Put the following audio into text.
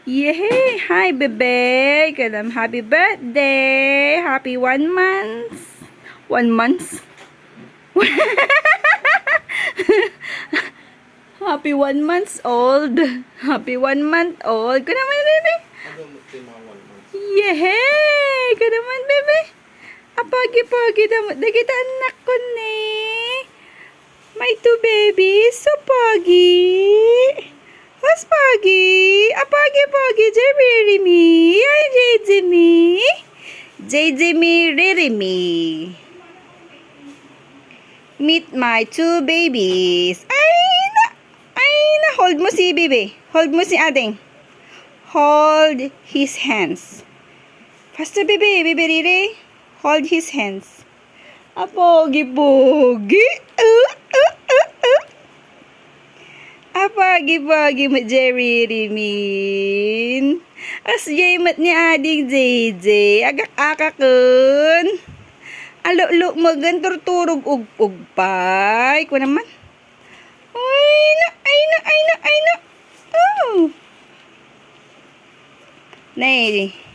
Yay! Hi, bebe! Kadam, happy birthday! Happy 1 month! 1 month? Happy 1 month old! Happy 1 month old! Ka naman, bebe! Yay! Ka naman, bebe! Apagi-pagi naman. Dagita anak ko ne. May two babies. So pagi. Has pagi. Apagi-pagi. Jeremy. Ay, Jejemi. Jejemi, Ririmi. Meet my two babies. Ay na. Ay na. Hold mo si bebe. Hold mo si ading. Hold his hands. Faster, bebe. Bebe, Riri. Hold his hands. Apagi-pogi. Apagi-pogi mo, Jerry Rimin. As jamat ni ading JJ. Agak-akakun. Alo-lo mo gan turturog ug-ugpay. Ko naman. Ay na, ay na, ay na, ay na. Oh. Nay.